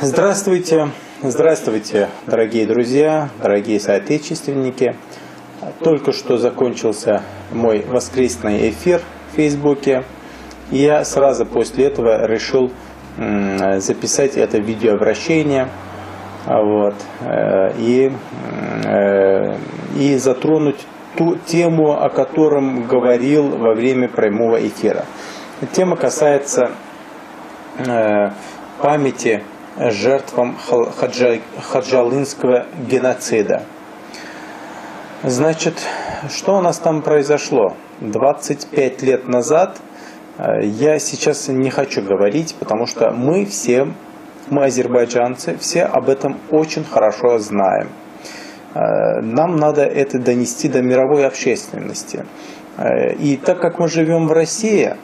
Здравствуйте, здравствуйте, дорогие друзья, дорогие соотечественники. Только что закончился мой воскресный эфир в Фейсбуке. И я сразу после этого решил записать это видеообращение и затронуть ту тему, о котором говорил во время прямого эфира. Тема касается памяти жертвам хаджалинского геноцида. Значит, что у нас там произошло? 25 лет назад, я сейчас не хочу говорить, потому что мы азербайджанцы, все об этом очень хорошо знаем. Нам надо это донести до мировой общественности. И так как мы живем в России,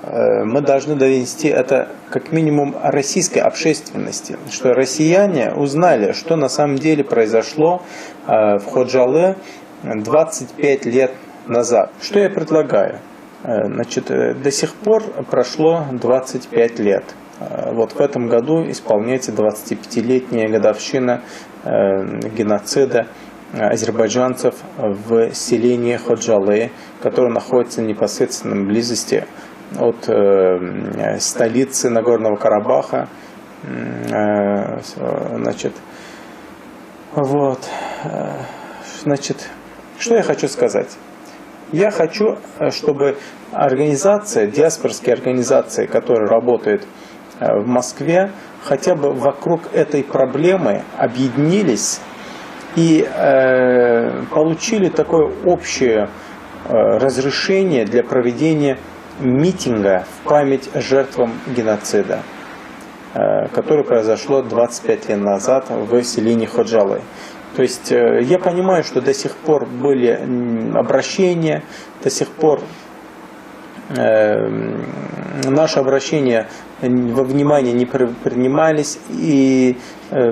мы должны донести это как минимум российской общественности, что россияне узнали, что на самом деле произошло в Ходжалы 25 лет назад. Что я предлагаю? Значит, до сих пор прошло 25 лет. Вот в этом году исполняется 25-летняя годовщина геноцида азербайджанцев в селении Ходжалы, которое находится в непосредственной близости от столицы Нагорного Карабаха. Значит, что я хочу сказать? Я хочу, чтобы диаспорские организации, которые работают в Москве, хотя бы вокруг этой проблемы объединились и получили такое общее разрешение для проведения митинга в память жертвам геноцида, которое произошло 25 лет назад в селении Ходжалы. То есть я понимаю, что до сих пор были обращения, до сих пор наши обращения во внимание не принимались и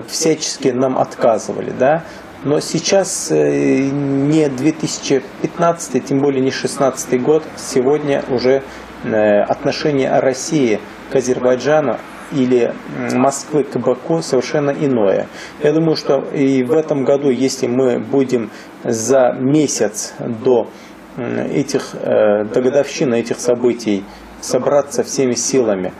всячески нам отказывали, да? Но сейчас не 2015, тем более не 2016 год, сегодня уже отношение России к Азербайджану или Москвы к Баку совершенно иное. Я думаю, что и в этом году, если мы будем за месяц до годовщины этих событий собраться всеми силами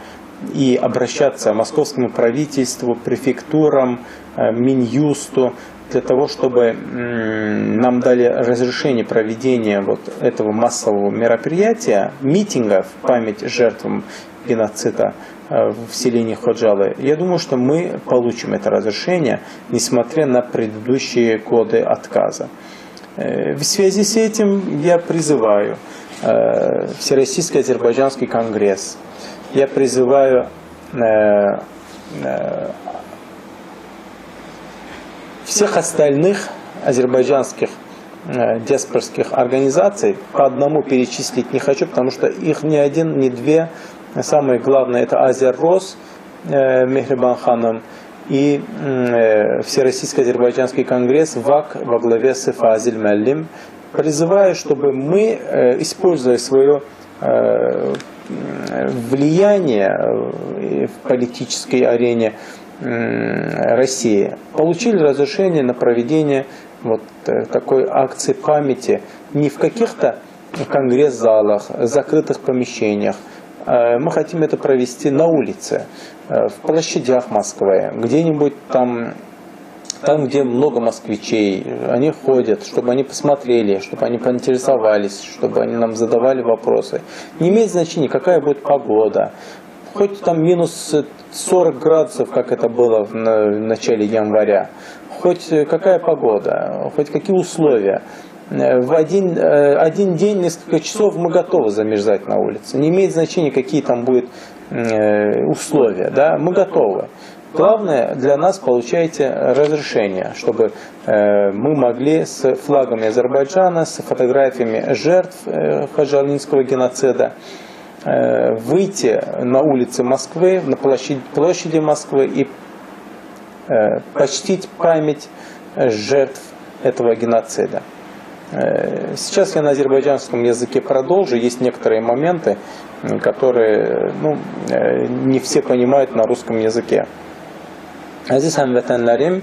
и обращаться к московскому правительству, префектурам, Минюсту, для того, чтобы нам дали разрешение проведения вот этого массового мероприятия, митинга в память жертвам геноцида в селении Ходжалы, я думаю, что мы получим это разрешение, несмотря на предыдущие годы отказа. В связи с этим я призываю Всероссийский азербайджанский конгресс, я призываю всех остальных азербайджанских диаспорских организаций, по одному перечислить не хочу, потому что их ни один, ни две. Самое главное — это Азеррос Мехрибан ханом и Всероссийский азербайджанский конгресс ВАК во главе с Фазиль Меллим. Призываю, чтобы мы, используя свое влияние в политической арене России, получили разрешение на проведение вот такой акции памяти не в каких-то конгресс-залах, закрытых помещениях. Мы хотим это провести на улице, в площадях Москвы, где-нибудь там, где много москвичей, они ходят, чтобы они посмотрели, чтобы они поинтересовались, чтобы они нам задавали вопросы. Не имеет значения, какая будет погода. Хоть там минус 40 градусов, как это было в начале января, хоть какая погода, хоть какие условия. В один день, несколько часов мы готовы замерзать на улице. Не имеет значения, какие там будут условия. Да? Мы готовы. Главное для нас — получайте разрешение, чтобы мы могли с флагами Азербайджана, с фотографиями жертв хаджалинского геноцида выйти на улицы Москвы, на площади Москвы и почтить память жертв этого геноцида. Сейчас я на азербайджанском языке продолжу. Есть некоторые моменты, которые не все понимают на rусском языке. Əziz həmvətənlərim,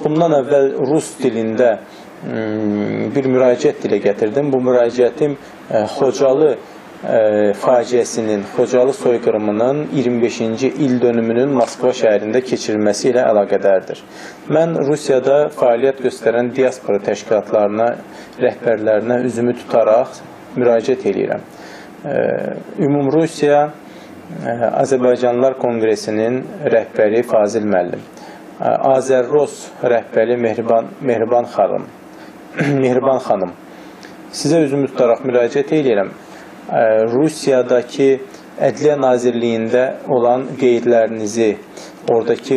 bundan əvvəl rus dilində bir müraciət dilə gətirdim. Bu müraciətim Xocalı faciəsinin, Xocalı soyqırımının 25-ci il dönümünün Moskva şəhərində keçirilməsi ilə əlaqədardır. Mən Rusiyada fəaliyyət göstərən diaspora təşkilatlarına, rəhbərlərinə üzümü tutaraq müraciət edirəm. Ümumrusiya Azərbaycanlılar Konqresinin rəhbəri Fazil müəllim, Azərros rəhbəri Mehriban xanım, sizə üzümü tutaraq müraciət edirəm. Rusiyadakı Ədliyyə Nazirliyində olan qeydlərinizi, oradakı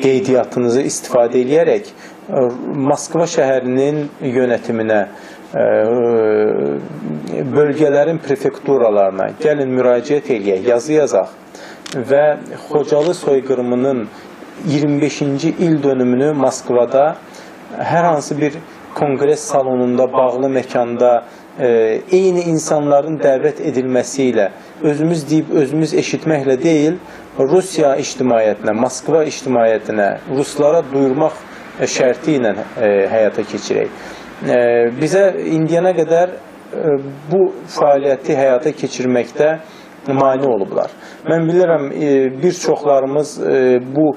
qeydiyyatınızı istifadə edərək Moskva şəhərinin yönetiminə, bölgələrin prefekturalarına gəlin müraciət eləyək, yazı yazaq və Xocalı soyqırımının 25-ci il dönümünü Moskvada hər hansı bir kongres salonunda, bağlı məkanda eyni insanların dəvət edilməsi ilə özümüz deyib, özümüz eşitməklə deyil, Rusiya ictimaiyyətinə, Moskva ictimaiyyətinə, Ruslara duyurmaq şərti ilə həyata keçirək. Bizə indiyənə qədər bu fəaliyyəti həyata keçirməkdə mane olublar. Mən bilirəm, bir çoxlarımız bu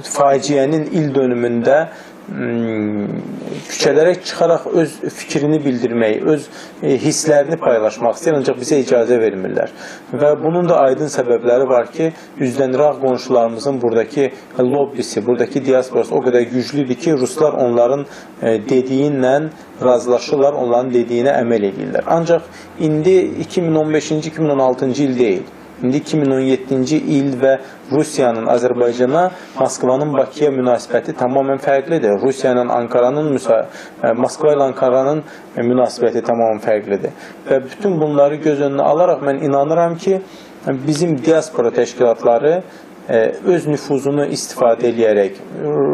faciənin il dönümündə küçələrə çıxaraq öz fikrini bildirmək, öz hisslərini paylaşmaq istəyir, ancaq bizə icazə vermirlər. Və bunun da aydın səbəbləri var ki, üzləniraq qonşularımızın buradakı lobbisi, buradakı diasporası o qədər güclüdür ki, Ruslar onların dediyinlə razılaşırlar, onların dediyinə əməl edirlər. Ancaq indi 2015-ci, 2016-cı il deyil. İndi 2017-ci il və Rusiyanın Azərbaycana, Moskvanın Bakıya münasibəti tamamən fərqlidir. Rusiyanın Ankaranın, Moskva ilə Ankaranın münasibəti tamamən fərqlidir. Və bütün bunları göz önünə alaraq mən inanıram ki, bizim diaspora təşkilatları öz nüfuzunu istifadə edərək,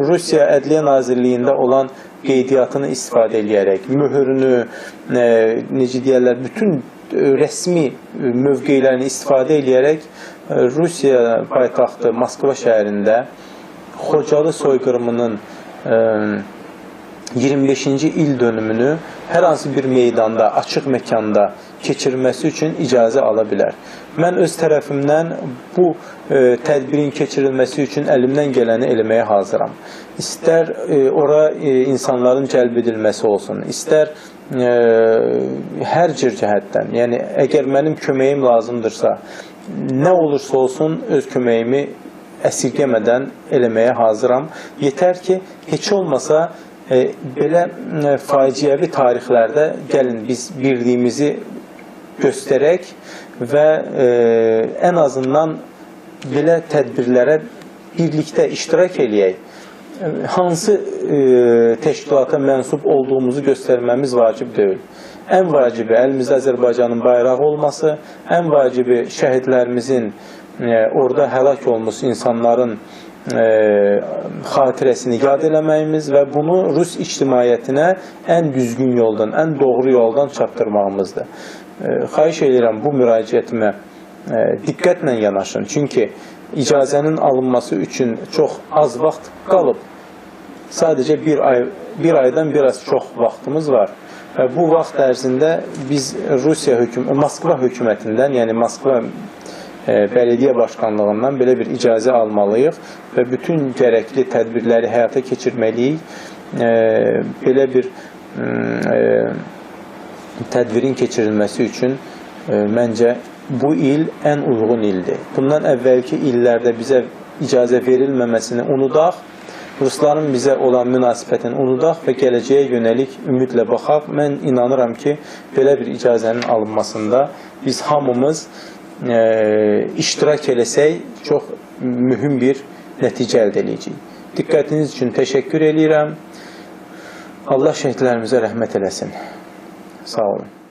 Rusiya Ədliyyə Nazirliyində olan qeydiyyatını istifadə edərək, mühürünü, necə deyərlər, bütün rəsmi mövqeylərini istifadə edərək Rusiya paytaxtı Moskva şəhərində Xocalı soyqırımının 25-ci il dönümünü hər hansı bir meydanda, açıq məkanda keçirməsi üçün icazə ala bilər. Mən öz tərəfimdən bu tədbirin keçirilməsi üçün əlimdən gələni eləməyə hazıram. İstər ora insanların cəlb edilməsi olsun, istər hər cür cəhətdən, yəni əgər mənim köməyim lazımdırsa, nə olursa olsun öz köməyimi əsirgəmədən eləməyə hazıram. Yetər ki, heç olmasa belə faciəvi tarixlərdə gəlin biz birliyimizi göstərək və ən azından belə tədbirlərə birlikdə iştirak eləyək. Hansı təşkilata mənsub olduğumuzu göstərməmiz vacib deyil. Ən vacibi əlimizdə Azərbaycanın bayrağı olması, ən vacibi şəhidlərimizin, orada həlak olmuş insanların xatirəsini yad eləməyimiz və bunu Rus ictimaiyyətinə ən düzgün yoldan, ən doğru yoldan çatdırmağımızdır. Xahiş edirəm bu müraciətimə diqqətlə yanaşın. Çünki icazənin alınması üçün çox az vaxt qalıb. Sadəcə bir aydan biraz çox vaxtımız var. Və bu vaxt ərzində biz Moskva hökumətindən, yəni Moskva Bələdiyyə Başkanlığından belə bir icazə almalıyıq və bütün gərəkli tədbirləri həyata keçirməliyik. Belə bir tədbirin keçirilməsi üçün məncə bu il ən uyğun ildir. Bundan əvvəlki illərdə bizə icazə verilməməsini unudaq, Rusların bizə olan münasibətini unudaq və gələcəyə yönəlik ümidlə baxaq. Mən inanıram ki, belə bir icazənin alınmasında biz hamımız iştirak eləsək, çox mühüm bir nəticə əldə edəcəyik. Diqqətiniz üçün təşəkkür edirəm. Allah şəhidlərimizə rəhmət eləsin. Sağ olun.